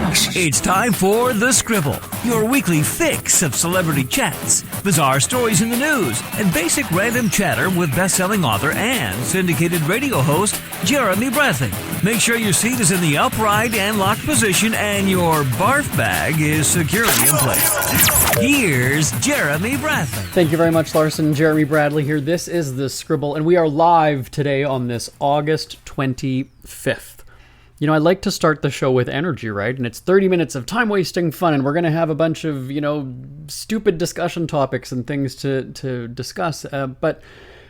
It's time for The Scribble, your weekly fix of celebrity chats, bizarre stories in the news, and basic random chatter with best-selling author and syndicated radio host Jeremy Bradley. Make sure your seat is in the upright and locked position and your barf bag is securely in place. Here's Jeremy Bradley. Thank you very much, Larson. Jeremy Bradley here. This is The Scribble, and we are live today on this August 25th. You know, I like to start the show with energy, right? And it's 30 minutes of time-wasting fun, and we're going to have a bunch of, stupid discussion topics and things to discuss. But,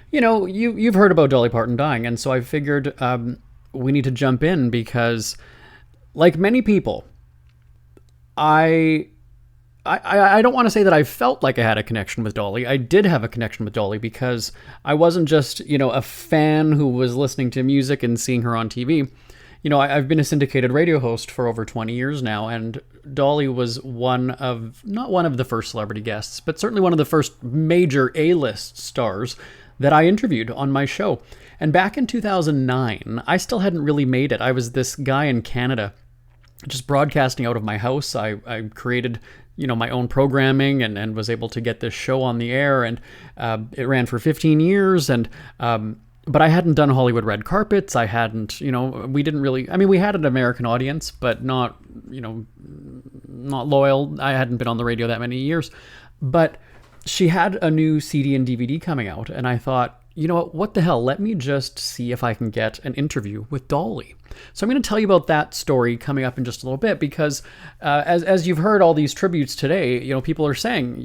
you've heard about Dolly Parton dying, and so I figured we need to jump in because, like many people, I don't want to say that I felt like I had a connection with Dolly. I did have a connection with Dolly because I wasn't just, a fan who was listening to music and seeing her on TV. I've been a syndicated radio host for over 20 years now, and Dolly was not one of the first celebrity guests, but certainly one of the first major A-list stars that I interviewed on my show. And back in 2009, I still hadn't really made it. I was this guy in Canada, just broadcasting out of my house. I created, my own programming and was able to get this show on the air, and it ran for 15 years, and but I hadn't done Hollywood red carpets. I hadn't, we didn't really, we had an American audience, but not loyal. I hadn't been on the radio that many years. But she had a new CD and DVD coming out, and I thought, what the hell? Let me just see if I can get an interview with Dolly. So I'm going to tell you about that story coming up in just a little bit, because as you've heard all these tributes today, people are saying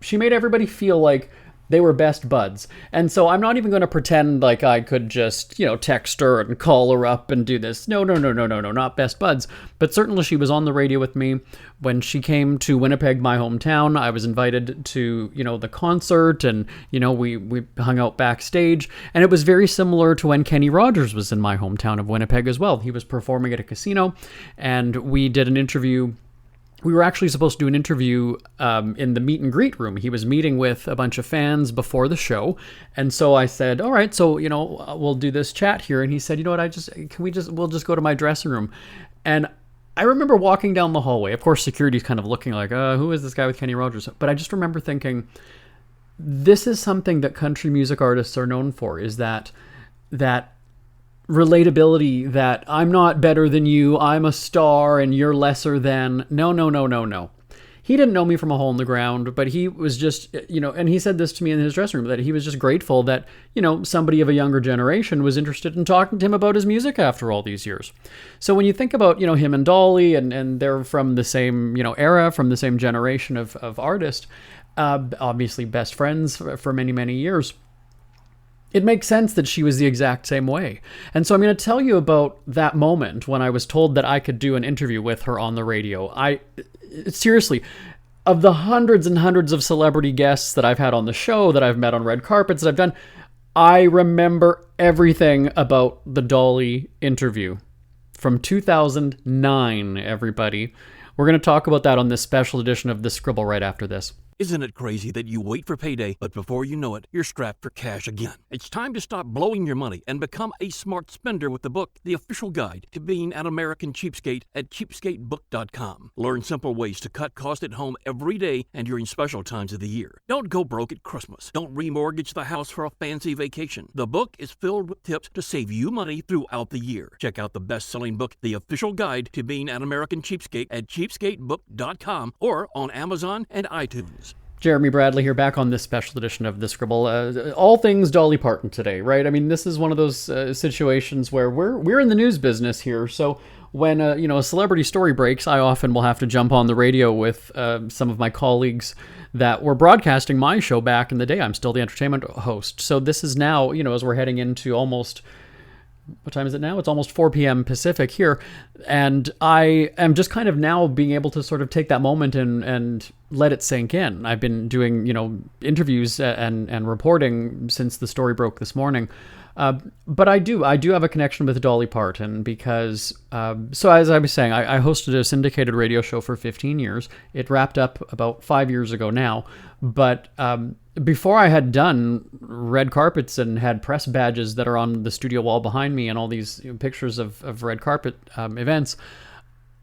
she made everybody feel like they were best buds. And so I'm not even going to pretend like I could just, text her and call her up and do this. No, not best buds. But certainly she was on the radio with me. When she came to Winnipeg, my hometown, I was invited to, the concert, and, we hung out backstage. And it was very similar to when Kenny Rogers was in my hometown of Winnipeg as well. He was performing at a casino, and we did an interview. We were actually supposed to do an interview in the meet and greet room. He was meeting with a bunch of fans before the show. And so I said, all right, so, we'll do this chat here. And he said, we'll just go to my dressing room. And I remember walking down the hallway. Of course, security's kind of looking like, who is this guy with Kenny Rogers? But I just remember thinking, this is something that country music artists are known for, is that relatability, that I'm not better than you, I'm a star and you're lesser than. No. He didn't know me from a hole in the ground, but he was just, and he said this to me in his dressing room, that he was just grateful that, somebody of a younger generation was interested in talking to him about his music after all these years. So when you think about, him and Dolly, and they're from the same, era, from the same generation of artists, obviously best friends for many, many years, it makes sense that she was the exact same way. And so I'm going to tell you about that moment when I was told that I could do an interview with her on the radio. Seriously, of the hundreds and hundreds of celebrity guests that I've had on the show, that I've met on red carpets, that I've done, I remember everything about the Dolly interview from 2009, everybody. We're going to talk about that on this special edition of The Scribble right after this. Isn't it crazy that you wait for payday, but before you know it, you're strapped for cash again? It's time to stop blowing your money and become a smart spender with the book, The Official Guide to Being an American Cheapskate, at cheapskatebook.com. Learn simple ways to cut costs at home every day and during special times of the year. Don't go broke at Christmas. Don't remortgage the house for a fancy vacation. The book is filled with tips to save you money throughout the year. Check out the best-selling book, The Official Guide to Being an American Cheapskate, at cheapskatebook.com or on Amazon and iTunes. Jeremy Bradley here, back on this special edition of The Scribble. All things Dolly Parton today, right? This is one of those situations where we're in the news business here. So when a celebrity story breaks, I often will have to jump on the radio with some of my colleagues that were broadcasting my show back in the day. I'm still the entertainment host. So this is now, as we're heading into almost... What time is it now? It's almost 4 p.m. Pacific here. And I am just kind of now being able to sort of take that moment and let it sink in. I've been doing, interviews and reporting since the story broke this morning. But I do have a connection with Dolly Parton because, so as I was saying, I hosted a syndicated radio show for 15 years. It wrapped up about 5 years ago now. But before I had done red carpets and had press badges that are on the studio wall behind me and all these pictures of red carpet events,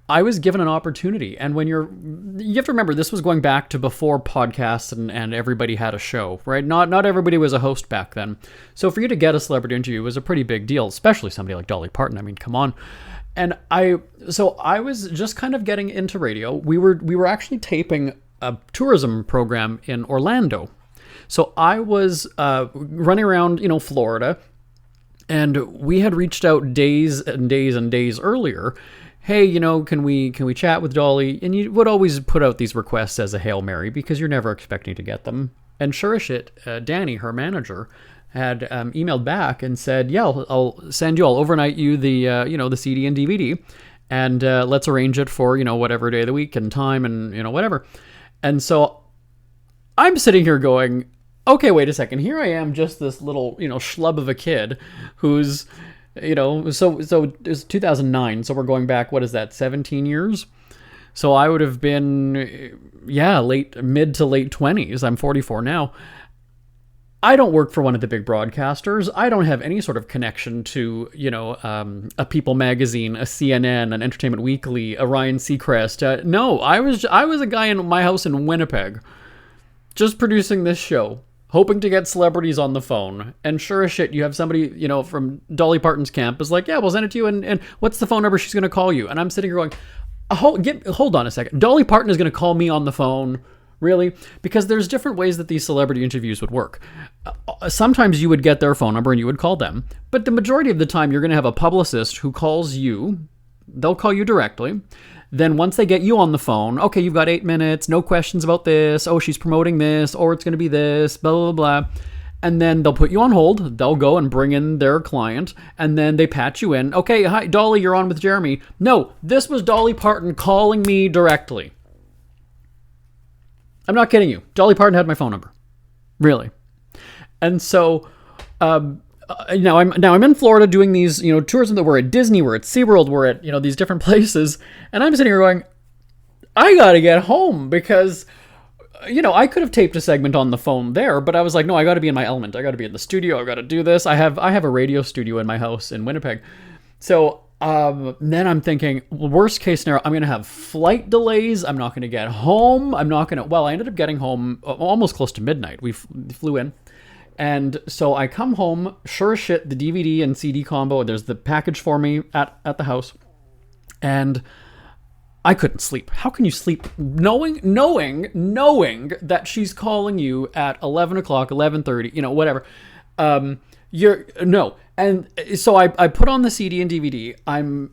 I was given an opportunity. And when you have to remember, this was going back to before podcasts and everybody had a show, right? Not everybody was a host back then. So for you to get a celebrity interview was a pretty big deal, especially somebody like Dolly Parton. I mean, come on. And I was just kind of getting into radio. We were actually taping a tourism program in Orlando. So I was running around, Florida, and we had reached out days and days and days earlier. Hey, can we chat with Dolly? And you would always put out these requests as a Hail Mary because you're never expecting to get them. And sure as shit, Danny, her manager, had emailed back and said, yeah, I'll send you, I'll overnight you the, the CD and DVD, and let's arrange it for, whatever day of the week and time and, whatever. And so I'm sitting here going, okay, wait a second. Here I am, just this little, schlub of a mid who's, so it's 2009. So we're going back, what is that, 17 years? So I would have been, mid to late 20s. I'm 44 now. I don't work for one of the big broadcasters. I don't have any sort of connection to, a People magazine, a CNN, an Entertainment Weekly, a Ryan Seacrest. No, I was a guy in my house in Winnipeg, just producing this show, hoping to get celebrities on the phone. And sure as shit, you have somebody, from Dolly Parton's camp is like, yeah, we'll send it to you. And what's the phone number she's going to call you? And I'm sitting here going, hold on a second. Dolly Parton is going to call me on the phone. Really? Because there's different ways that these celebrity interviews would work. Sometimes you would get their phone number and you would call them. But the majority of the time, you're going to have a publicist who calls you. They'll call you directly. Then once they get you on the phone, okay, you've got 8 minutes, no questions about this. Oh, she's promoting this, or it's going to be this, blah, blah, blah. And then they'll put you on hold. They'll go and bring in their client, and then they patch you in. Okay, hi, Dolly, you're on with Jeremy. No, this was Dolly Parton calling me directly. I'm not kidding you. Dolly Parton had my phone number. Really. And so now I'm in Florida doing these, tourism that we're at Disney, we're at SeaWorld, we're at, these different places. And I'm sitting here going, I got to get home because, I could have taped a segment on the phone there, but I was like, no, I got to be in my element. I got to be in the studio. I got to do this. I have a radio studio in my house in Winnipeg. So then I'm thinking, worst case scenario, I'm going to have flight delays. I'm not going to get home. I ended up getting home almost close to midnight. We flew in. And so I come home, sure as shit, the DVD and CD combo, there's the package for me at the house. And I couldn't sleep. How can you sleep knowing that she's calling you at 11 o'clock, 11:30, whatever. No. And so I put on the CD and DVD,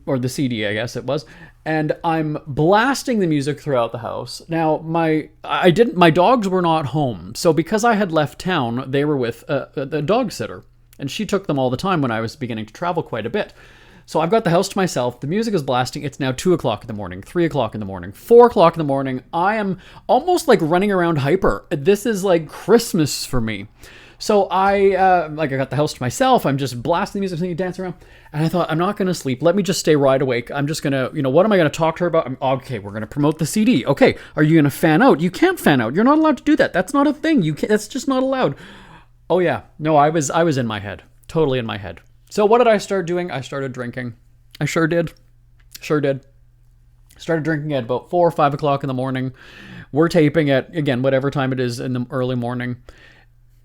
or the CD, I guess it was, and I'm blasting the music throughout the house. Now, my dogs were not home. So because I had left town, they were with the dog sitter, and she took them all the time when I was beginning to travel quite a bit. So I've got the house to myself. The music is blasting. It's now 2 o'clock in the morning, 3 o'clock in the morning, 4 o'clock in the morning. I am almost like running around hyper. This is like Christmas for me. So I got the house to myself. I'm just blasting the music, dancing around. And I thought, I'm not going to sleep. Let me just stay wide awake. I'm just going to, what am I going to talk to her about? Okay, we're going to promote the CD. Okay, are you going to fan out? You can't fan out. You're not allowed to do that. That's not a thing. That's just not allowed. Oh yeah. No, I was in my head. Totally in my head. So what did I start doing? I started drinking. I sure did. Started drinking at about 4 or 5 o'clock in the morning. We're taping at, again, whatever time it is in the early morning.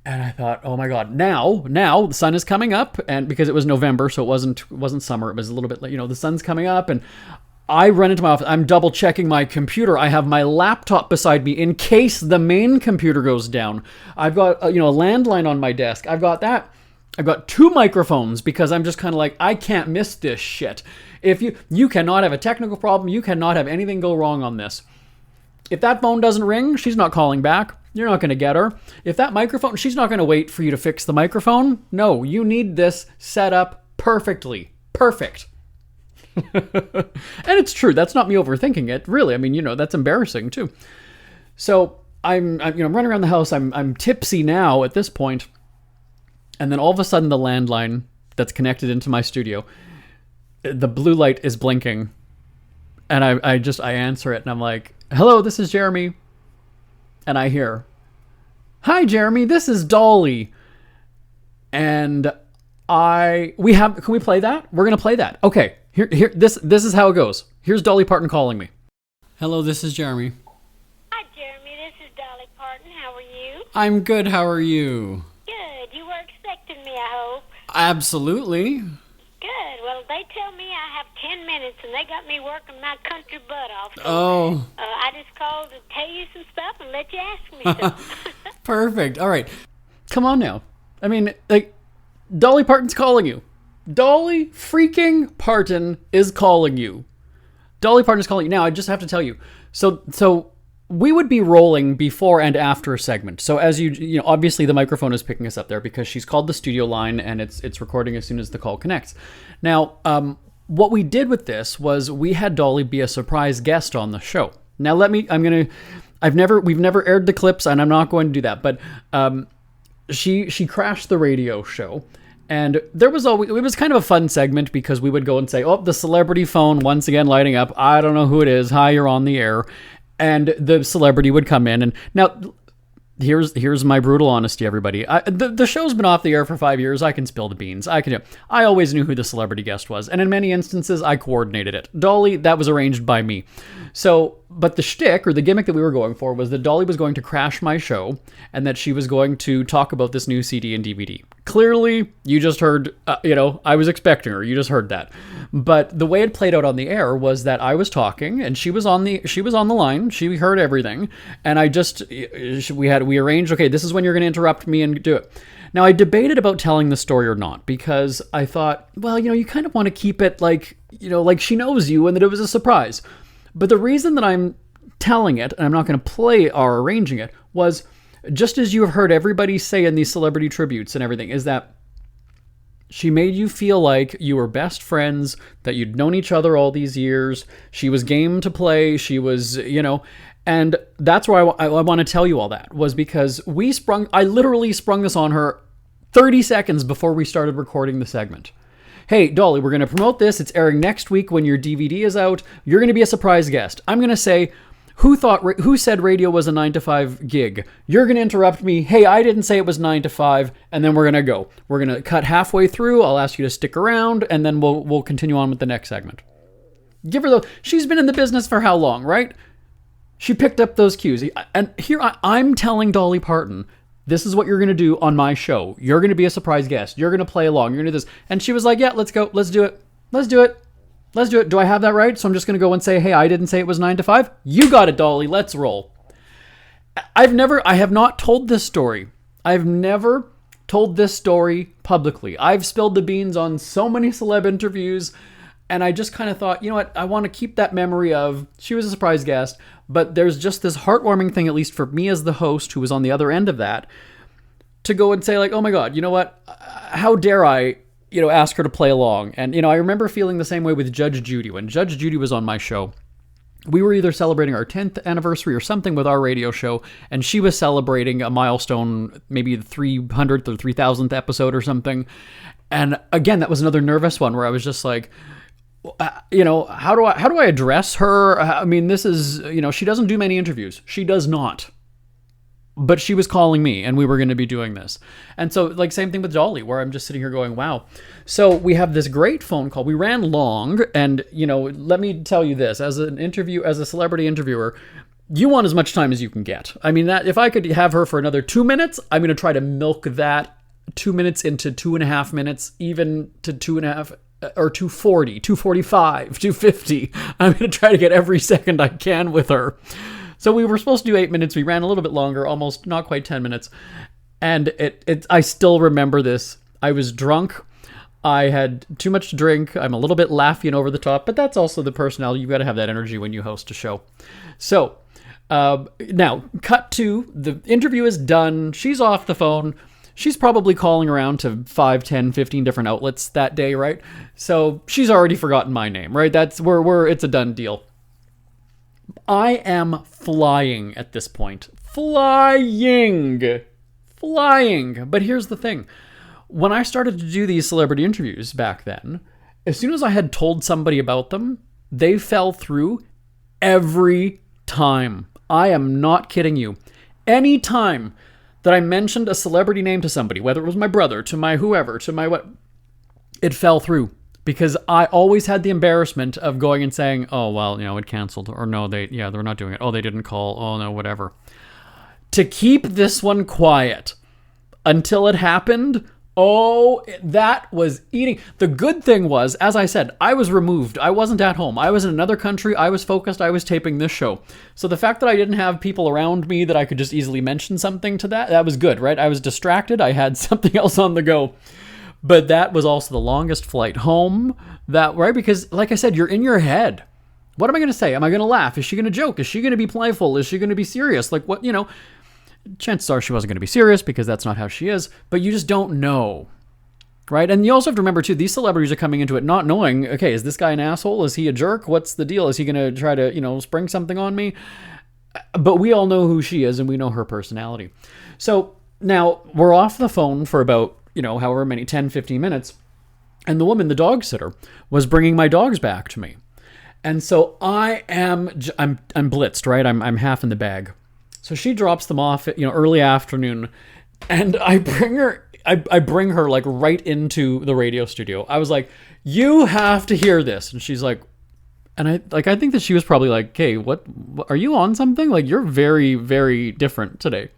And I thought, oh my God, now the sun is coming up, and because it was November, so it wasn't summer, it was a little bit, the sun's coming up, and I run into my office. I'm double checking my computer. I have my laptop beside me in case the main computer goes down. I've got, a landline on my desk. I've got that. I've got 2 microphones because I'm just kind of like, I can't miss this shit. If you cannot have a technical problem, you cannot have anything go wrong on this. If that phone doesn't ring, she's not calling back. You're not going to get her. If that microphone, she's not going to wait for you to fix the microphone. No, you need this set up perfectly. Perfect. And it's true. That's not me overthinking it. Really. I mean, that's embarrassing too. So I'm running around the house. I'm tipsy now at this point. And then all of a sudden the landline that's connected into my studio, the blue light is blinking. And I answer it and I'm like, hello, this is Jeremy. And I hear, hi, Jeremy, this is Dolly. And can we play that? We're going to play that. Okay. This is how it goes. Here's Dolly Parton calling me. Hello, this is Jeremy. Hi, Jeremy. This is Dolly Parton. How are you? I'm good. How are you? Good. You were expecting me, I hope. Absolutely. Good. Well, they tell me I have 10 minutes, and they got me working my country butt off. So, Oh. I just called to tell you some stuff and let you ask me some. Perfect. All right. Come on now. I mean, like, Dolly Parton's calling you. Dolly freaking Parton is calling you. Dolly Parton is calling you. Now, I just have to tell you. So we would be rolling before and after a segment. So as you know, obviously the microphone is picking us up there because she's called the studio line and it's recording as soon as the call connects. Now, what we did with this was we had Dolly be a surprise guest on the show. Now we've never aired the clips and I'm not going to do that, but she crashed the radio show. And it was kind of a fun segment because we would go and say, oh, the celebrity phone once again lighting up. I don't know who it is. Hi, you're on the air. And the celebrity would come in. And now, here's my brutal honesty, everybody. The show's been off the air for 5 years. I can spill the beans. I always knew who the celebrity guest was. And in many instances, I coordinated it. Dolly, that was arranged by me. So, but the shtick, or the gimmick that we were going for, was that Dolly was going to crash my show and that she was going to talk about this new CD and DVD. Clearly, you just heard, I was expecting her. You just heard that. But the way it played out on the air was that I was talking and she was on the line. She heard everything. And we arranged, okay, this is when you're going to interrupt me and do it. Now, I debated about telling the story or not because I thought, well, you kind of want to keep it like she knows you and that it was a surprise. But the reason that I'm telling it, and I'm not going to play or arranging it, was just as you have heard everybody say in these celebrity tributes and everything, is that she made you feel like you were best friends, that you'd known each other all these years. She was game to play. She was, and that's why I want to tell you all that, was because I literally sprung this on her 30 seconds before we started recording the segment. Hey, Dolly, we're going to promote this. It's airing next week when your DVD is out. You're going to be a surprise guest. I'm going to say, who said radio was a 9-to-5 gig? You're going to interrupt me. Hey, I didn't say it was 9 to 5. And then we're going to go. We're going to cut halfway through. I'll ask you to stick around and then we'll continue on with the next segment. Give her she's been in the business for how long, right? She picked up those cues. And here I'm telling Dolly Parton, this is what you're going to do on my show. You're going to be a surprise guest. You're going to play along. You're going to do this. And she was like, yeah, let's go. Let's do it. Let's do it. Let's do it. Do I have that right? So I'm just going to go and say, hey, I didn't say it was 9 to 5. You got it, Dolly. Let's roll. I have not told this story. I've never told this story publicly. I've spilled the beans on so many celeb interviews. And I just kind of thought, you know what? I want to keep that memory of she was a surprise guest. But there's just this heartwarming thing, at least for me as the host who was on the other end of that, to go and say like, oh my God, you know what? How dare I, ask her to play along? And, I remember feeling the same way with Judge Judy. When Judge Judy was on my show, we were either celebrating our 10th anniversary or something with our radio show, and she was celebrating a milestone, maybe the 300th or 3000th episode or something. And again, that was another nervous one where I was just like, how do I address her? I mean, this is, she doesn't do many interviews. She does not. But she was calling me and we were going to be doing this. And so like same thing with Dolly, where I'm just sitting here going, wow. So we have this great phone call. We ran long and, let me tell you this, as a celebrity interviewer, you want as much time as you can get. I mean, that if I could have her for another 2 minutes, I'm going to try to milk that 2 minutes into 2.5 minutes, even to 2.5 or 2:40, 2:45, 2:50. I'm going to try to get every second I can with her. So we were supposed to do 8 minutes. We ran a little bit longer, almost not quite 10 minutes. And I still remember this. I was drunk. I had too much to drink. I'm a little bit laughy and over the top, but that's also the personality. You've got to have that energy when you host a show. So now cut to the interview is done. She's off the phone. She's probably calling around to 5, 10, 15 different outlets that day, right? So she's already forgotten my name, right? That's it's a done deal. I am flying at this point. Flying. But here's the thing. When I started to do these celebrity interviews back then, as soon as I had told somebody about them, they fell through every time. I am not kidding you. Any time that I mentioned a celebrity name to somebody, whether it was my brother, to my whoever, to my what, it fell through. because I always had the embarrassment of going and saying, oh, well, it canceled, or no, they're not doing it. Oh, they didn't call. Oh, no, whatever. To keep this one quiet until it happened, oh, that was eating. The good thing was, as I said, I was removed. I wasn't at home. I was in another country. I was focused. I was taping this show. So the fact that I didn't have people around me that I could just easily mention something to that was good, right? I was distracted. I had something else on the go. But that was also the longest flight home, right? Because, like I said, you're in your head. What am I going to say? Am I going to laugh? Is she going to joke? Is she going to be playful? Is she going to be serious? Like, what, chances are she wasn't going to be serious because that's not how she is, but you just don't know, right? And you also have to remember, too, these celebrities are coming into it not knowing, okay, is this guy an asshole? Is he a jerk? What's the deal? Is he going to try to, spring something on me? But we all know who she is and we know her personality. So now we're off the phone for about, however many, 10, 15 minutes. And the woman, the dog sitter, was bringing my dogs back to me. And so I'm blitzed, right? I'm half in the bag. So she drops them off at, early afternoon, and I bring her like right into the radio studio. I was like, you have to hear this. And she's like, and I think that she was probably like, hey, what are you on something? Like, you're very, very different today.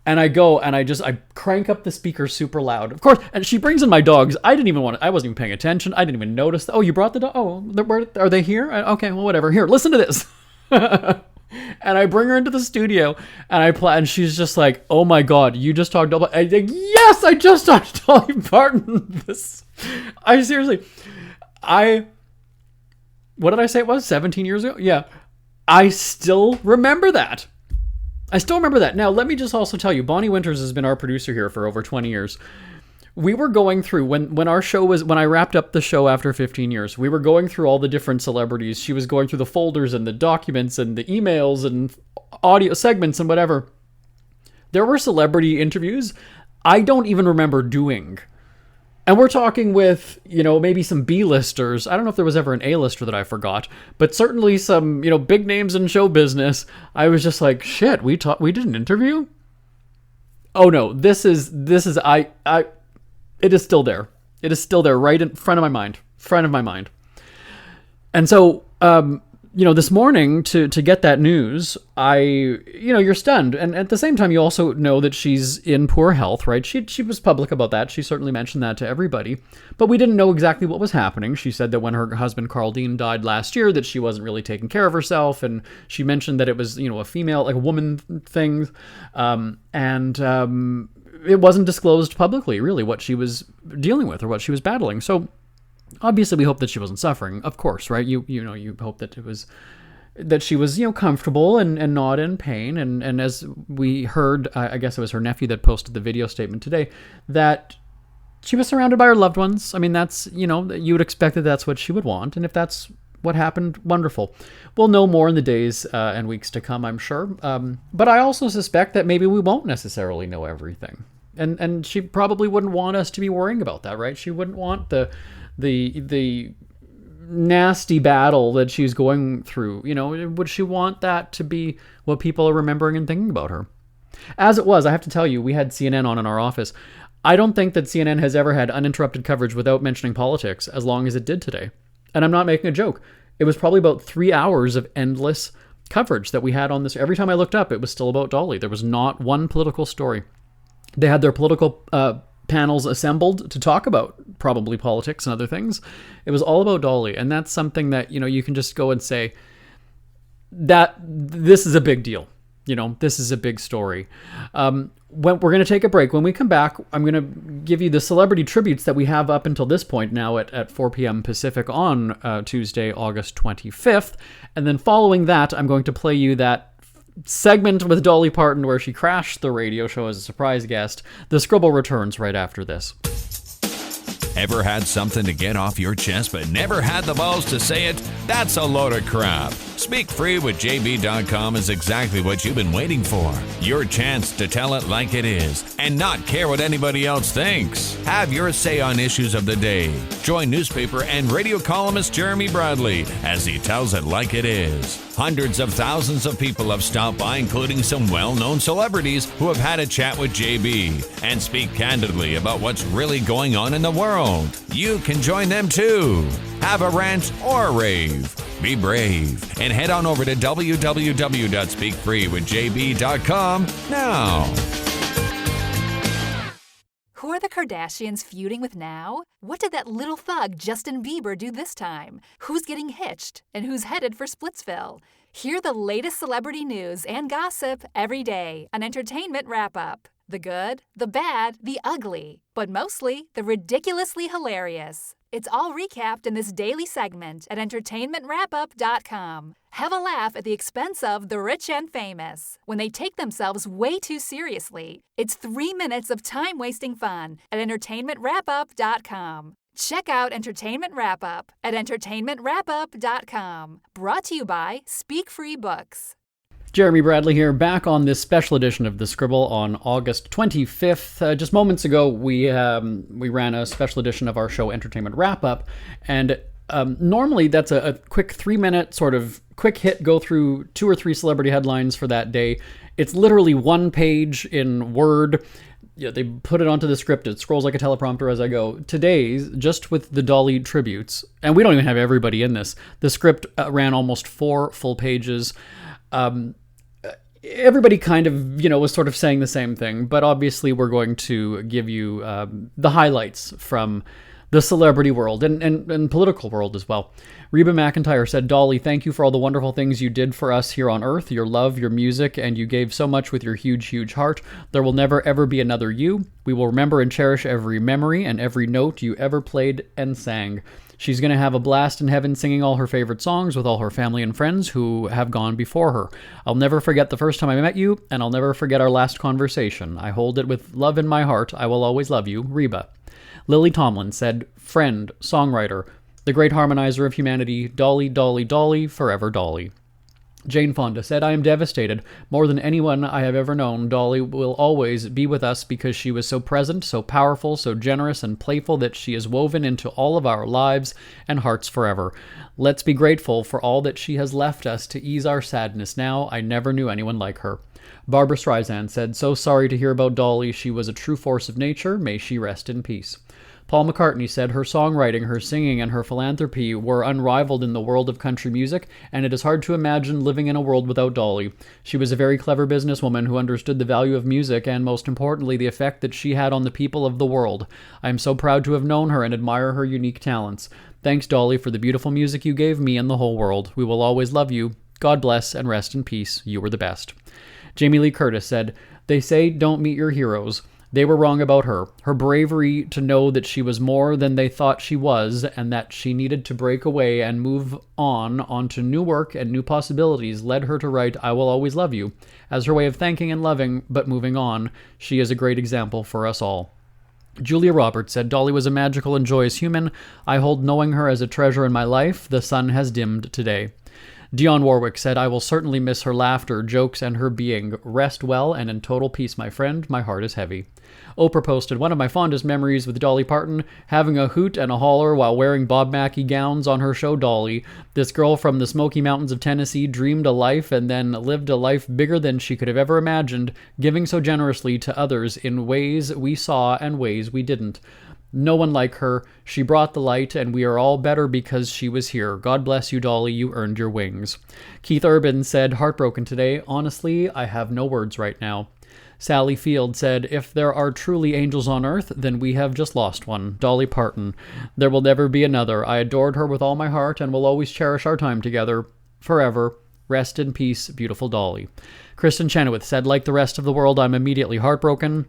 And I go and I crank up the speaker super loud. Of course, and she brings in my dogs. I wasn't even paying attention. I didn't even notice. Oh, you brought the dog? Oh, are they here? Okay, well, whatever. Here, listen to this. And I bring her into the studio and I play, and she's just like, oh my God, you just talked about, I think, yes, I just talked Dolly Parton. What did I say it was? 17 years ago? Yeah. I still remember that. Now, let me just also tell you, Bonnie Winters has been our producer here for over 20 years. We were going through, when I wrapped up the show after 15 years, we were going through all the different celebrities. She was going through the folders and the documents and the emails and audio segments and whatever. There were celebrity interviews I don't even remember doing. And we're talking with, maybe some B-listers. I don't know if there was ever an A-lister that I forgot, but certainly some, big names in show business. I was just like, shit, we did an interview? Oh no, this is it is still there. It is still there, right in front of my mind. And so, this morning to get that news, you're stunned. And at the same time, you also know that she's in poor health, right? She was public about that. She certainly mentioned that to everybody, but we didn't know exactly what was happening. She said that when her husband, Carl Dean, died last year, that she wasn't really taking care of herself. And she mentioned that it was, a female, like a woman thing. It wasn't disclosed publicly, really, what she was dealing with or what she was battling. So obviously we hope that she wasn't suffering, of course, right? You hope that she was, comfortable and not in pain. And as we heard, I guess it was her nephew that posted the video statement today, that she was surrounded by her loved ones. I mean, that's, you would expect that that's what she would want. And if that's what happened, wonderful. We'll know more in the days and weeks to come, I'm sure. But I also suspect that maybe we won't necessarily know everything. And she probably wouldn't want us to be worrying about that, right? She wouldn't want the nasty battle that she's going through. Would she want that to be what people are remembering and thinking about her? As it was, I have to tell you, we had CNN on in our office. I don't think that CNN has ever had uninterrupted coverage without mentioning politics as long as it did today. And I'm not making a joke. It was probably about 3 hours of endless coverage that we had on this. Every time I looked up, it was still about Dolly. There was not one political story. They had their political panels assembled to talk about probably politics and other things. It was all about Dolly. And that's something that, you can just go and say that this is a big deal. This is a big story. We're going to take a break. When we come back, I'm going to give you the celebrity tributes that we have up until this point now at 4 p.m. Pacific on Tuesday, August 25th. And then following that, I'm going to play you that segment with Dolly Parton where she crashed the radio show as a surprise guest. The Scribble returns right after this. Ever had something to get off your chest but never had the balls to say it? That's a load of crap. SpeakFreeWithJB.com is exactly what you've been waiting for. Your chance to tell it like it is and not care what anybody else thinks. Have your say on issues of the day. Join newspaper and radio columnist Jeremy Bradley as he tells it like it is. Hundreds of thousands of people have stopped by, including some well-known celebrities who have had a chat with JB and speak candidly about what's really going on in the world. You can join them too. Have a rant or a rave. Be brave and head on over to www.speakfreewithjb.com now. Who are the Kardashians feuding with now? What did that little thug Justin Bieber do this time? Who's getting hitched? And who's headed for Splitsville? Hear the latest celebrity news and gossip every day on Entertainment Wrap-Up. The good, the bad, the ugly, but mostly the ridiculously hilarious. It's all recapped in this daily segment at entertainmentwrapup.com. Have a laugh at the expense of the rich and famous when they take themselves way too seriously. It's 3 minutes of time-wasting fun at entertainmentwrapup.com. Check out Entertainment Wrap-Up at entertainmentwrapup.com. Brought to you by Speak Free Books. Jeremy Bradley here, back on this special edition of The Scribble on August 25th. Just moments ago, we ran a special edition of our show, Entertainment Wrap-Up, and normally that's a quick 3-minute sort of quick hit, go through 2 or 3 celebrity headlines for that day. It's literally 1 page in Word. Yeah, they put it onto the script. It scrolls like a teleprompter as I go. Today's, just with the Dolly tributes, and we don't even have everybody in this, the script ran almost 4 full pages. Everybody kind of, was sort of saying the same thing, but obviously we're going to give you the highlights from the celebrity world and political world as well. Reba McEntire said, "Dolly, thank you for all the wonderful things you did for us here on Earth, your love, your music, and you gave so much with your huge, huge heart. There will never, ever be another you. We will remember and cherish every memory and every note you ever played and sang. She's going to have a blast in heaven singing all her favorite songs with all her family and friends who have gone before her. I'll never forget the first time I met you, and I'll never forget our last conversation. I hold it with love in my heart. I will always love you, Reba." Lily Tomlin said, "Friend, songwriter, the great harmonizer of humanity, Dolly, Dolly, Dolly, forever Dolly." Jane Fonda said, "I am devastated. More than anyone I have ever known, Dolly will always be with us because she was so present, so powerful, so generous and playful that she is woven into all of our lives and hearts forever. Let's be grateful for all that she has left us to ease our sadness now. I never knew anyone like her." Barbra Streisand said, "So sorry to hear about Dolly. She was a true force of nature. May she rest in peace." Paul McCartney said, "Her songwriting, her singing, and her philanthropy were unrivaled in the world of country music, and it is hard to imagine living in a world without Dolly. She was a very clever businesswoman who understood the value of music and, most importantly, the effect that she had on the people of the world. I am so proud to have known her and admire her unique talents. Thanks, Dolly, for the beautiful music you gave me and the whole world. We will always love you. God bless and rest in peace. You were the best." Jamie Lee Curtis said, "They say don't meet your heroes. They were wrong about her. Her bravery to know that she was more than they thought she was and that she needed to break away and move onto new work and new possibilities led her to write I Will Always Love You. As her way of thanking and loving, but moving on, she is a great example for us all." Julia Roberts said, "Dolly was a magical and joyous human. I hold knowing her as a treasure in my life. The sun has dimmed today." Dionne Warwick said, "I will certainly miss her laughter, jokes, and her being. Rest well and in total peace, my friend. My heart is heavy." Oprah posted, "One of my fondest memories with Dolly Parton, having a hoot and a holler while wearing Bob Mackie gowns on her show Dolly. This girl from the Smoky Mountains of Tennessee dreamed a life and then lived a life bigger than she could have ever imagined, giving so generously to others in ways we saw and ways we didn't. No one like her. She brought the light, and we are all better because she was here. God bless you, Dolly. You earned your wings." Keith Urban said, "Heartbroken today. Honestly, I have no words right now." Sally Field said, "If there are truly angels on earth, then we have just lost one. Dolly Parton. There will never be another. I adored her with all my heart and will always cherish our time together. Forever. Rest in peace, beautiful Dolly." Kristen Chenoweth said, "Like the rest of the world, I'm immediately heartbroken.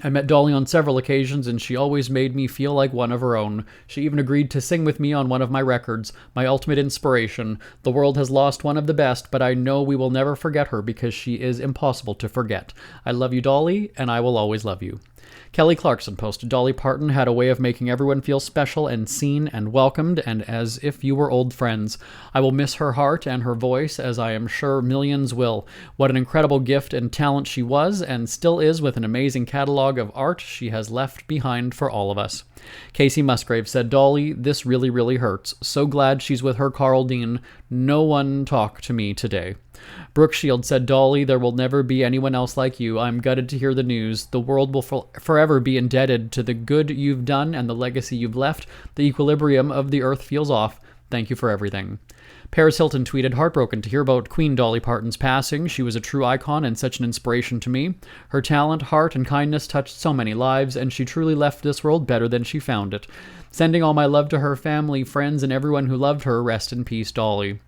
I met Dolly on several occasions, and she always made me feel like one of her own. She even agreed to sing with me on one of my records, my ultimate inspiration. The world has lost one of the best, but I know we will never forget her because she is impossible to forget. I love you, Dolly, and I will always love you." Kelly Clarkson posted, Dolly Parton had a way of making everyone feel special and seen and welcomed and as if you were old friends. I will miss her heart and her voice, as I am sure millions will. What an incredible gift and talent she was and still is, with an amazing catalog of art she has left behind for all of us. Casey Musgrave said, Dolly, this really, really hurts. So glad she's with her Carl Dean. No one talked to me today. Brooke Shield said, Dolly, there will never be anyone else like you. I'm gutted to hear the news. The world will forever be indebted to the good you've done and the legacy you've left. The equilibrium of the earth feels off. Thank you for everything. Paris Hilton tweeted, heartbroken to hear about Queen Dolly Parton's passing. She was a true icon and such an inspiration to me. Her talent, heart, and kindness touched so many lives, and she truly left this world better than she found it. Sending all my love to her family, friends, and everyone who loved her. Rest in peace, Dolly.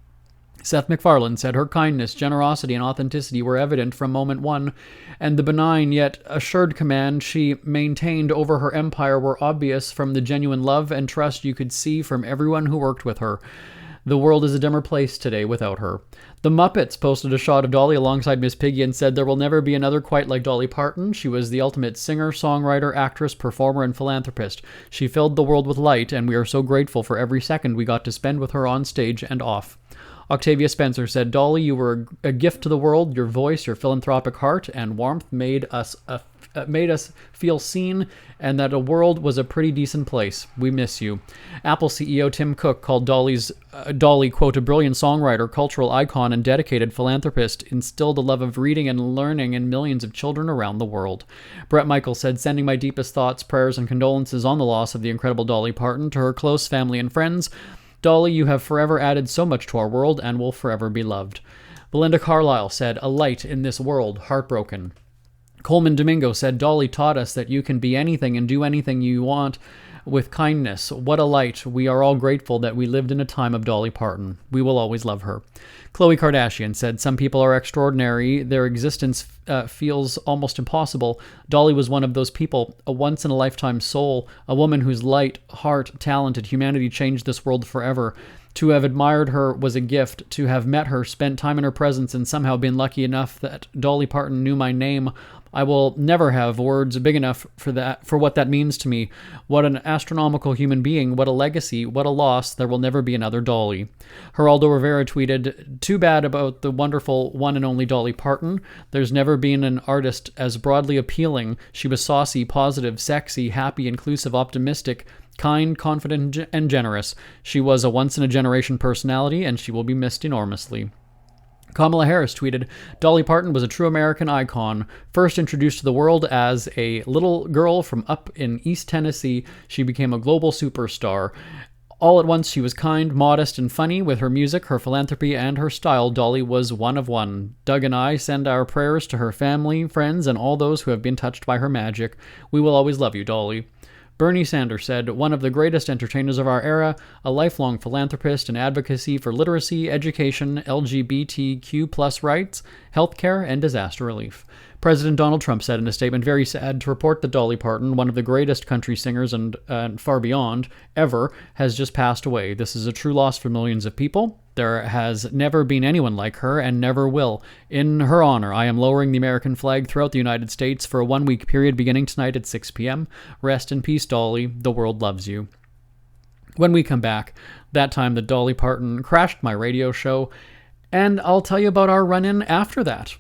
Seth MacFarlane said her kindness, generosity, and authenticity were evident from moment one, and the benign yet assured command she maintained over her empire were obvious from the genuine love and trust you could see from everyone who worked with her. The world is a dimmer place today without her. The Muppets posted a shot of Dolly alongside Miss Piggy and said, there will never be another quite like Dolly Parton. She was the ultimate singer, songwriter, actress, performer, and philanthropist. She filled the world with light, and we are so grateful for every second we got to spend with her on stage and off. Octavia Spencer said, Dolly, you were a gift to the world. Your voice, your philanthropic heart, and warmth made us feel seen and that a world was a pretty decent place. We miss you. Apple CEO Tim Cook called Dolly, quote, a brilliant songwriter, cultural icon, and dedicated philanthropist, instilled a love of reading and learning in millions of children around the world. Brett Michaels said, sending my deepest thoughts, prayers, and condolences on the loss of the incredible Dolly Parton to her close family and friends. Dolly, you have forever added so much to our world and will forever be loved. Belinda Carlisle said, a light in this world, heartbroken. Coleman Domingo said, Dolly taught us that you can be anything and do anything you want with kindness. What a light. We are all grateful that we lived in a time of Dolly Parton. We will always love her. Khloe Kardashian said, some people are extraordinary. Their existence feels almost impossible. Dolly was one of those people, a once-in-a-lifetime soul, a woman whose light, heart, talent, and humanity changed this world forever. To have admired her was a gift. To have met her, spent time in her presence, and somehow been lucky enough that Dolly Parton knew my name, I will never have words big enough for what that means to me. What an astronomical human being. What a legacy. What a loss. There will never be another Dolly. Geraldo Rivera tweeted, too bad about the wonderful one and only Dolly Parton. There's never been an artist as broadly appealing. She was saucy, positive, sexy, happy, inclusive, optimistic, kind, confident, and generous. She was a once-in-a-generation personality, and she will be missed enormously. Kamala Harris tweeted, Dolly Parton was a true American icon. First introduced to the world as a little girl from up in East Tennessee, she became a global superstar. All at once, she was kind, modest, and funny. With her music, her philanthropy, and her style, Dolly was one of one. Doug and I send our prayers to her family, friends, and all those who have been touched by her magic. We will always love you, Dolly. Bernie Sanders said, one of the greatest entertainers of our era, a lifelong philanthropist and advocacy for literacy, education, LGBTQ+ rights, healthcare, and disaster relief. President Donald Trump said in a statement, very sad to report that Dolly Parton, one of the greatest country singers and far beyond ever, has just passed away. This is a true loss for millions of people. There has never been anyone like her and never will. In her honor, I am lowering the American flag throughout the United States for a 1-week period beginning tonight at 6 p.m. Rest in peace, Dolly. The world loves you. When we come back, that time that Dolly Parton crashed my radio show, and I'll tell you about our run-in after that.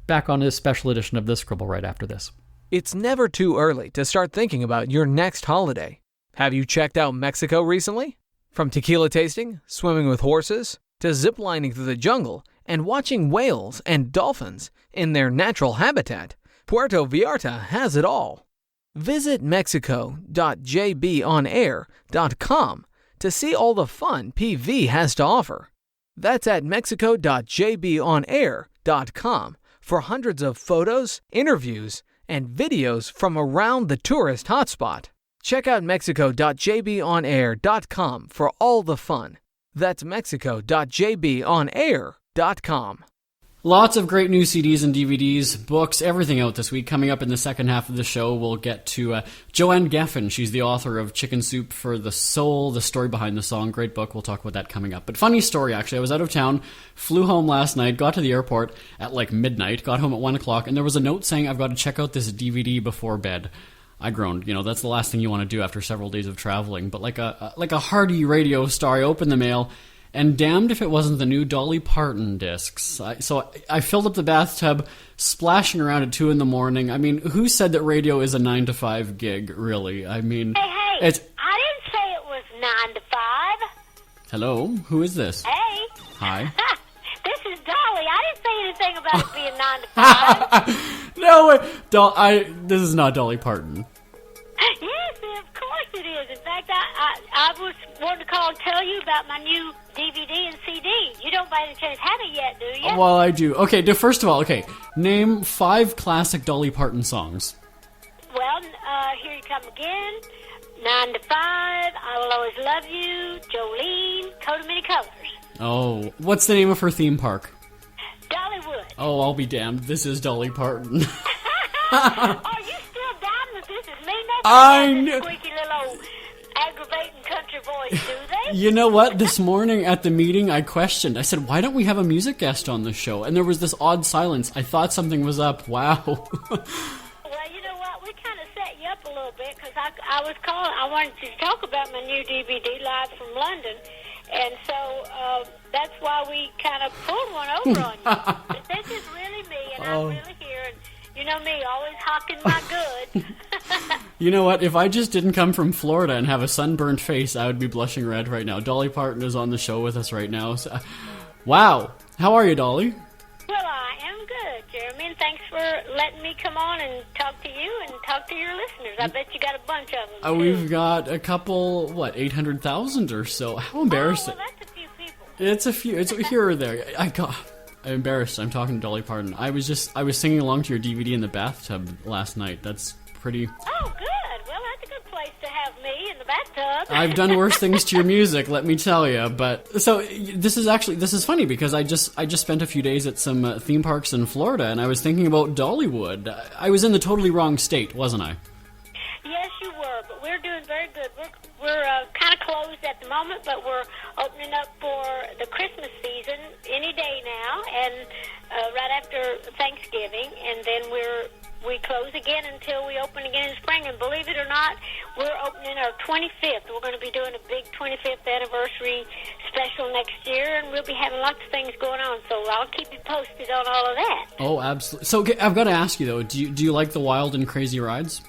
Back on this special edition of The Scribble right after this. It's never too early to start thinking about your next holiday. Have you checked out Mexico recently? From tequila tasting, swimming with horses, to ziplining through the jungle and watching whales and dolphins in their natural habitat, Puerto Vallarta has it all. Visit mexico.jbonair.com to see all the fun PV has to offer. That's at mexico.jbonair.com for hundreds of photos, interviews, and videos from around the tourist hotspot. Check out mexico.jbonair.com for all the fun. That's mexico.jbonair.com. Lots of great new CDs and DVDs, books, everything out this week. Coming up in the second half of the show, we'll get to Joanne Geffen. She's the author of Chicken Soup for the Soul, the story behind the song. Great book. We'll talk about that coming up. But funny story, actually. I was out of town, flew home last night, got to the airport at like midnight, got home at 1 o'clock, and there was a note saying I've got to check out this DVD before bed. I groaned. You know, that's the last thing you want to do after several days of traveling. But like a hearty radio star, I opened the mail, and damned if it wasn't the new Dolly Parton discs. So I filled up the bathtub, splashing around at 2 in the morning. I mean, who said that radio is a 9 to 5 gig, really? I mean... Hey, I didn't say it was 9 to 5. Hello? Who is this? Hey. Hi. This is Dolly. I didn't say anything about it being 9 to 5. No, this is not Dolly Parton. Yes, of course it is. In fact, I was wanting to call and tell you about my new DVD and CD. You don't by any chance have it yet, do you? Well, I do. Okay, first of all, name 5 classic Dolly Parton songs. Well, Here You Come Again, 9 to 5, I Will Always Love You, Jolene, Coat of Many Colors. Oh, what's the name of her theme park? Dollywood. Oh, I'll be damned. This is Dolly Parton. Are you still down that this is me? I Nobody know. has this squeaky little aggravating country voice, do they? You know what? This morning at the meeting, I questioned. I said, why don't we have a music guest on the show? And there was this odd silence. I thought something was up. Wow. Well, you know what? We kind of set you up a little bit because I was calling. I wanted to talk about my new DVD live from London. And so that's why we kind of pulled one over on you. But this is really me, and I'm really here. And you know me, always hawking my goods. You know what? If I just didn't come from Florida and have a sunburnt face, I would be blushing red right now. Dolly Parton is on the show with us right now. So, wow. How are you, Dolly? Well, I am good, Jeremy, and thanks for letting me come on and talk to you and talk to your listeners. I bet you got a bunch of them, too. We've got a couple, 800,000 or so. How embarrassing. Oh, well, that's a few people. It's a few. It's here or there. I'm embarrassed. I'm talking to Dolly Parton. I was singing along to your DVD in the bathtub last night. That's pretty... Oh, good. Well, that's a good place to have me in the bathtub. I've done worse things to your music, let me tell you. But so this is funny because I just spent a few days at some theme parks in Florida, and I was thinking about Dollywood. I was in the totally wrong state, wasn't I? Yes, you were, but we're doing very good. We're kind of closed at the moment, but we're opening up for the Christmas season any day now, and right after Thanksgiving, and then we close again until we open again in spring. And believe it or not, we're opening our 25th. We're going to be doing a big 25th anniversary special next year, and we'll be having lots of things going on. So I'll keep you posted on all of that. Oh, absolutely. So I've got to ask you though, do you like the wild and crazy rides?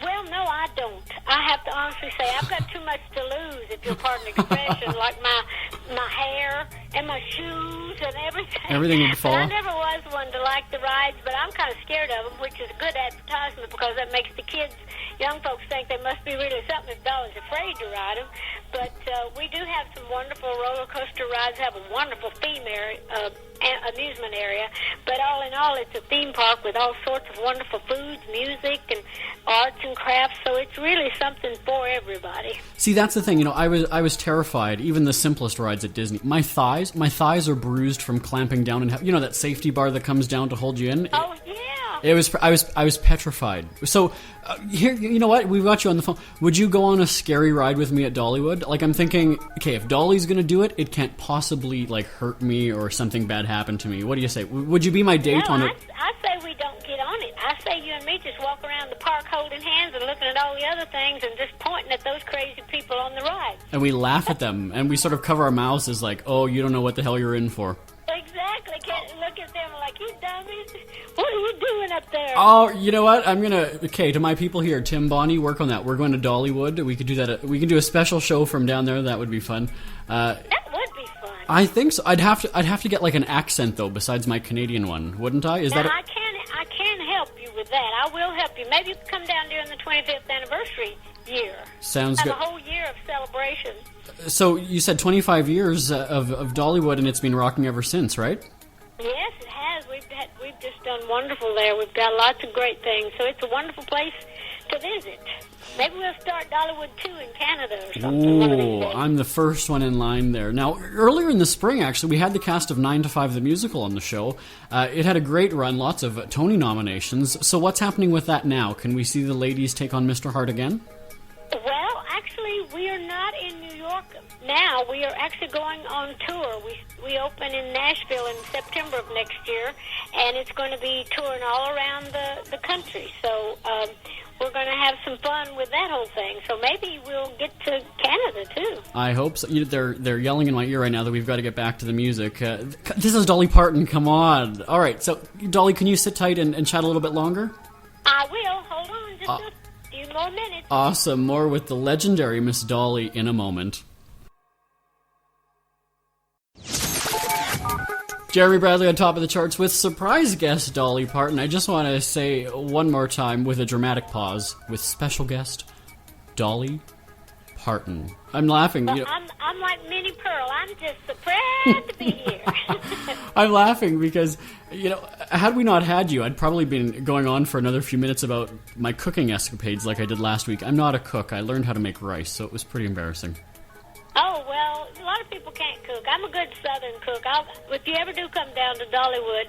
Well, no, I don't. I have to honestly say I've got too much to lose, if you'll pardon the expression, like my hair and my shoes and everything. Everything would fall. But I never was one to like the rides, but I'm kind of scared of them, which is a good advertisement because that makes the kids, young folks, think they must be really something if Dolly's afraid to ride them. But we do have some wonderful roller coaster rides, have a wonderful theme area, amusement area. But all in all, it's a theme park with all sorts of wonderful foods, music, and arts and crafts. So it's really something for everybody. See, that's the thing. You know, I was terrified. Even the simplest rides at Disney. My thighs are bruised from clamping down and you know that safety bar that comes down to hold you in. Oh yeah. I was petrified. So here, you know what? We've got you on the phone. Would you go on a scary ride with me at Dollywood? Like I'm thinking, okay, if Dolly's gonna do it, it can't possibly hurt me or something bad happen to me. What do you say? Would you be my date on it? I say we don't get on it. I say you and me just walk around the park holding hands and looking at all the other things and just pointing at those crazy people on the ride. And we laugh at them and we sort of cover our mouths as like, oh, you don't know what the hell you're in for. Exactly. Can't look at them like, you dummies. What are you doing up there? Oh, you know what? To my people here, Tim, Bonnie, work on that. We're going to Dollywood. We could do that. We can do a special show from down there. That would be fun. That would be fun. I think so. I'd have to get an accent though, besides my Canadian one, wouldn't I? I can help you with that. I will help you. Maybe you can come down during the 25th anniversary year. Sounds good. Have a whole year of celebration. So you said 25 years of Dollywood, and it's been rocking ever since, right? Yes, it has. We've just done wonderful there. We've got lots of great things. So it's a wonderful place to visit. maybe we'll start Dollywood 2 in Canada or something. one of these Ooh, days. I'm the first one in line there. Now, earlier in the spring, actually, we had the cast of 9 to 5 the musical on the show. It had a great run, lots of Tony nominations. So what's happening with that now? Can we see the ladies take on Mr. Hart again? Well, actually, we are not in New York now. We are actually going on tour. We open in Nashville in September of next year, and it's going to be touring all around the country. So we're going to have some fun with that whole thing. So maybe we'll get to Canada, too. I hope so. They're yelling in my ear right now that we've got to get back to the music. This is Dolly Parton. Come on. All right. So, Dolly, can you sit tight and chat a little bit longer? I will. Hold on just a few more minutes. Awesome. More with the legendary Miss Dolly in a moment. Jeremy Bradley on top of the charts with surprise guest Dolly Parton. I just want to say one more time with a dramatic pause with special guest Dolly Parton. I'm laughing. Well, I'm like Minnie Pearl. I'm just so proud to be here. I'm laughing because, had we not had you, I'd probably been going on for another few minutes about my cooking escapades like I did last week. I'm not a cook. I learned how to make rice, so it was pretty embarrassing. Oh, well, a lot of people can't cook. I'm a good Southern cook. If you ever do come down to Dollywood,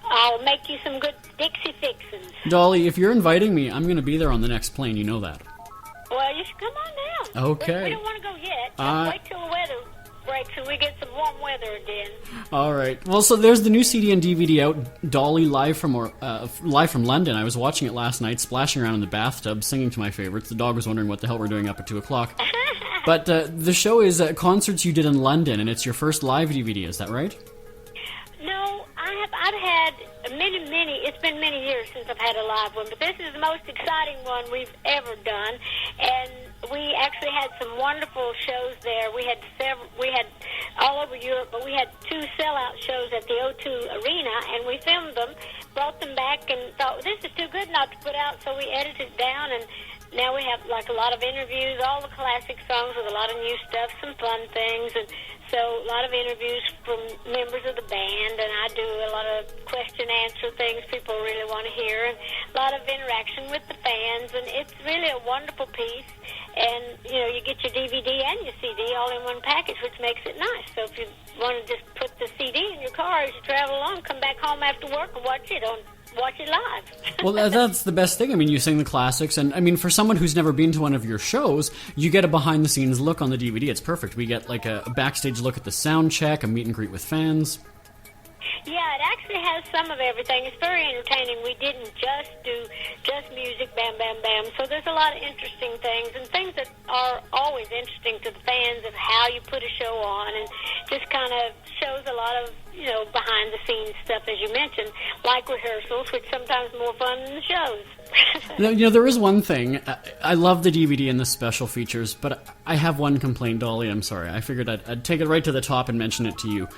I'll make you some good Dixie fixins. Dolly, if you're inviting me, I'm going to be there on the next plane. You know that. Well, you should come on down. Okay. We don't want to go yet. Just wait till the weather breaks and we get some warm weather again. All right. Well, so there's the new CD and DVD out, Dolly live from London. I was watching it last night, splashing around in the bathtub, singing to my favorites. The dog was wondering what the hell we're doing up at 2 o'clock. But the show is concerts you did in London, and it's your first live DVD. Is that right? No, I've had it's been many years since I've had a live one, but this is the most exciting one we've ever done, and we actually had some wonderful shows there. We had all over Europe, but we had 2 sellout shows at the O2 Arena, and we filmed them, brought them back, and thought, this is too good not to put out, so we edited it down, and now we have like a lot of interviews, all the classic songs with a lot of new stuff, some fun things, and so a lot of interviews from members of the band, and I do a lot of question-answer things people really want to hear, and a lot of interaction with the fans, and it's really a wonderful piece. And, you get your DVD and your CD all in one package, which makes it nice. So if you want to just put the CD in your car as you travel along, come back home after work and watch it live. Well, that's the best thing. I mean, you sing the classics, and I mean, for someone who's never been to one of your shows, you get a behind-the-scenes look on the DVD. It's perfect. We get like a backstage look at the sound check, a meet and greet with fans. Yeah, it actually has some of everything. It's very entertaining. We didn't just do music, bam, bam, bam. So there's a lot of interesting things, and things that are always interesting to the fans of how you put a show on, and just kind of shows a lot of, behind-the-scenes stuff, as you mentioned, like rehearsals, which sometimes more fun than the shows. There is one thing. I love the DVD and the special features, but I have one complaint, Dolly. I'm sorry. I figured I'd take it right to the top and mention it to you.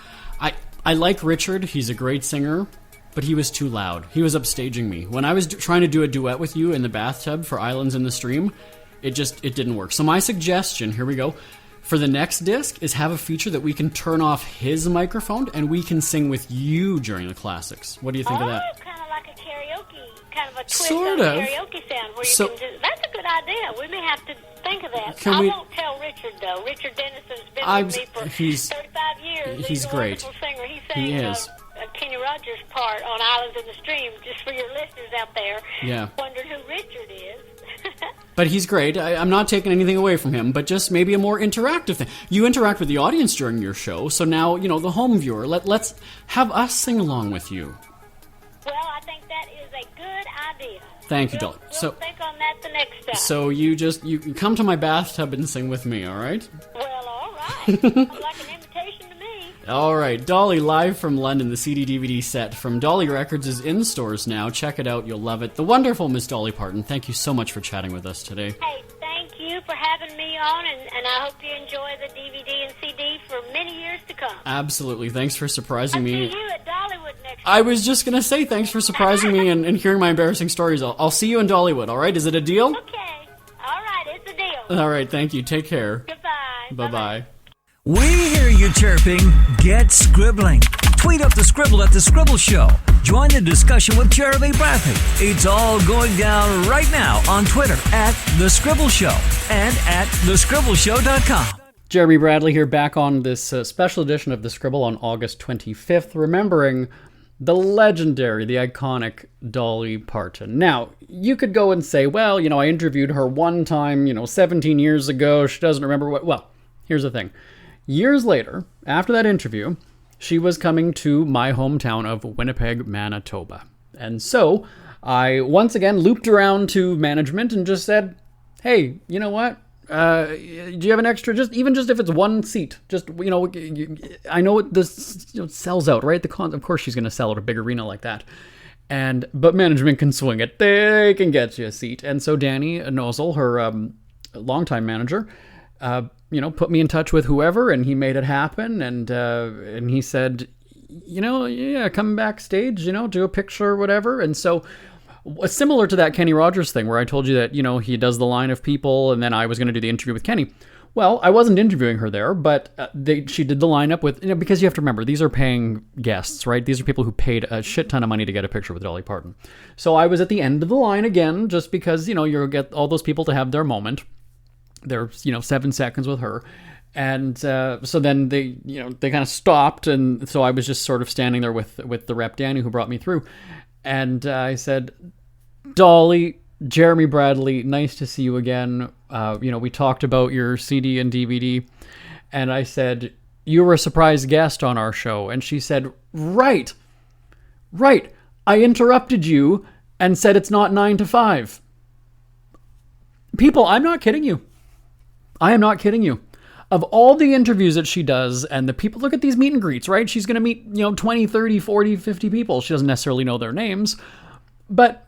I like Richard. He's a great singer, but he was too loud. He was upstaging me. When I was trying to do a duet with you in the bathtub for Islands in the Stream, it didn't work. So my suggestion, here we go, for the next disc is have a feature that we can turn off his microphone and we can sing with you during the classics. What do you think of that? Kind of like a karaoke, kind of a twist Sort on of. a karaoke sound where you can just, that's a good idea. We may have to think of that. I won't tell Richard, though. Richard Dennison's been with me for 35 years. He's great. A wonderful singer. He sang Kenny Rogers' part on Islands in the Stream, just for your listeners out there. Yeah. Wondered who Richard is. But he's great. I'm not taking anything away from him, but just maybe a more interactive thing. You interact with the audience during your show, so now, the home viewer, let's have us sing along with you. Well, I think that is a good idea. Thank you, Dolly. We'll think on that the next time. So you come to my bathtub and sing with me, all right? Well, all right. Sounds like an invitation to me. All right, Dolly live from London. The CD-DVD set from Dolly Records is in stores now. Check it out. You'll love it. The wonderful Miss Dolly Parton. Thank you so much for chatting with us today. Hey, thank you for having me on, and I hope you enjoy the DVD and CD for many years to come. Absolutely. Thanks for surprising me. I'll see you at Dollywood next year. I was just going to say thanks for surprising me and hearing my embarrassing stories. I'll see you in Dollywood, all right? Is it a deal? Okay. All right, it's a deal. All right, thank you. Take care. Goodbye. Bye-bye. We hear you chirping. Get scribbling. Tweet up the Scribble at The Scribble Show. Join the discussion with Jeremy Bradley. It's all going down right now on Twitter at The Scribble Show and at thescribbleshow.com. Jeremy Bradley here, back on this special edition of The Scribble on August 25th, remembering the legendary, the iconic Dolly Parton. Now, you could go and say, well, I interviewed her one time, 17 years ago. She doesn't remember what... Well, here's the thing. Years later, after that interview, she was coming to my hometown of Winnipeg, Manitoba. And so I once again looped around to management and just said, hey, you know what? Do you have an extra, just if it's one seat, I know this sells out, right? Of course she's going to sell out a big arena like that. But management can swing it. They can get you a seat. And so Danny Nozel, her longtime manager, put me in touch with whoever, and he made it happen. And he said, come backstage, do a picture or whatever. And so similar to that Kenny Rogers thing where I told you that, he does the line of people and then I was going to do the interview with Kenny. Well, I wasn't interviewing her there, but she did the lineup with, because you have to remember, these are paying guests, right? These are people who paid a shit ton of money to get a picture with Dolly Parton. So I was at the end of the line again, just because, you'll get all those people to have their moment. Their, 7 seconds with her. And so then they kind of stopped. And so I was just sort of standing there with the rep, Danny, who brought me through. And I said, Dolly, Jeremy Bradley, nice to see you again. We talked about your CD and DVD. And I said, you were a surprise guest on our show. And she said, right. I interrupted you and said it's not 9 to 5. People, I'm not kidding you. I am not kidding you. Of all the interviews that she does, and the people, look at these meet and greets, right? She's going to meet, 20, 30, 40, 50 people. She doesn't necessarily know their names, but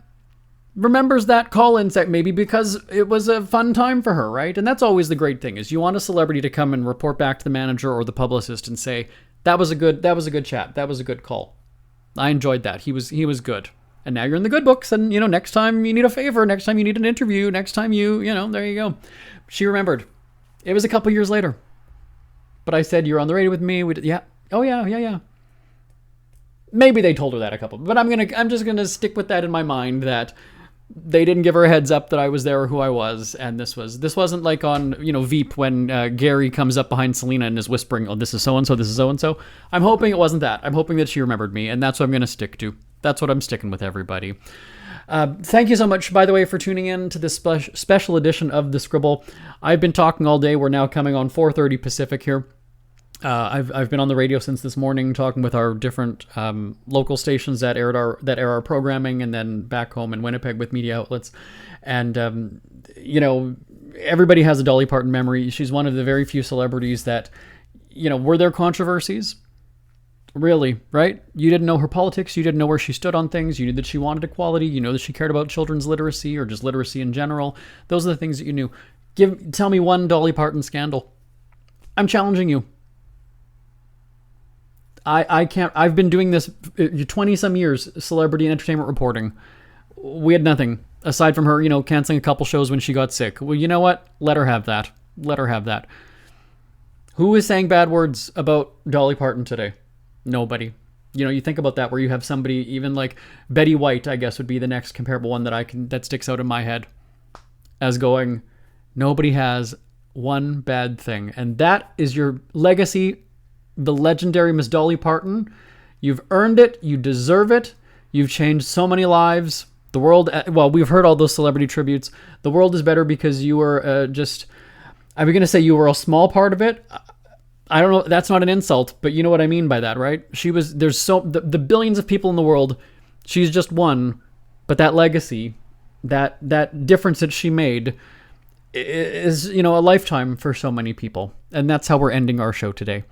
remembers that call-in set maybe because it was a fun time for her, right? And that's always the great thing, is you want a celebrity to come and report back to the manager or the publicist and say, that was a good chat. That was a good call. I enjoyed that. He was good. And now you're in the good books, and, next time you need a favor, next time you need an interview, next time there you go. She remembered. It was a couple years later. But I said, you're on the radio with me. Yeah. Oh, yeah. Maybe they told her that a couple. But I'm just going to stick with that in my mind, that they didn't give her a heads up that I was there or who I was. And this wasn't like on, Veep when Gary comes up behind Selena and is whispering, oh, this is so-and-so, this is so-and-so. I'm hoping it wasn't that. I'm hoping that she remembered me. And that's what I'm going to stick to. That's what I'm sticking with, everybody. Thank you so much, by the way, for tuning in to this special edition of The Scribble. I've been talking all day. We're now coming on 4:30 Pacific here. I've been on the radio since this morning, talking with our different local stations that air our programming, and then back home in Winnipeg with media outlets. And everybody has a Dolly Parton memory. She's one of the very few celebrities that, were there controversies? Really, right? You didn't know her politics. You didn't know where she stood on things. You knew that she wanted equality. You know that she cared about children's literacy or just literacy in general. Those are the things that you knew. Tell me one Dolly Parton scandal. I'm challenging you. I can't. I've been doing this 20 some years, celebrity and entertainment reporting. We had nothing aside from her, canceling a couple shows when she got sick. Well, you know what? Let her have that. Who is saying bad words about Dolly Parton today? Nobody. You think about that, where you have somebody even like Betty White, I guess would be the next comparable one that sticks out in my head as going, nobody has one bad thing. And that is your legacy, the legendary Miss Dolly Parton. You've earned it. You deserve it. You've changed so many lives. The world, we've heard all those celebrity tributes. The world is better because you were I'm going to say you were a small part of it. I don't know. That's not an insult, but you know what I mean by that, right? There's the billions of people in the world. She's just one, but that legacy, that difference that she made is, a lifetime for so many people. And that's how we're ending our show today.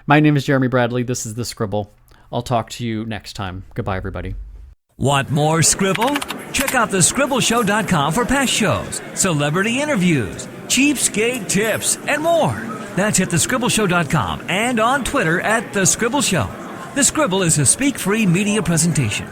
My name is Jeremy Bradley. This is The Scribble. I'll talk to you next time. Goodbye, everybody. Want more Scribble? Check out thescribbleshow.com for past shows, celebrity interviews, cheapskate tips, and more. That's at thescribbleshow.com and on Twitter at The Scribble Show. The Scribble is a speak-free media presentation.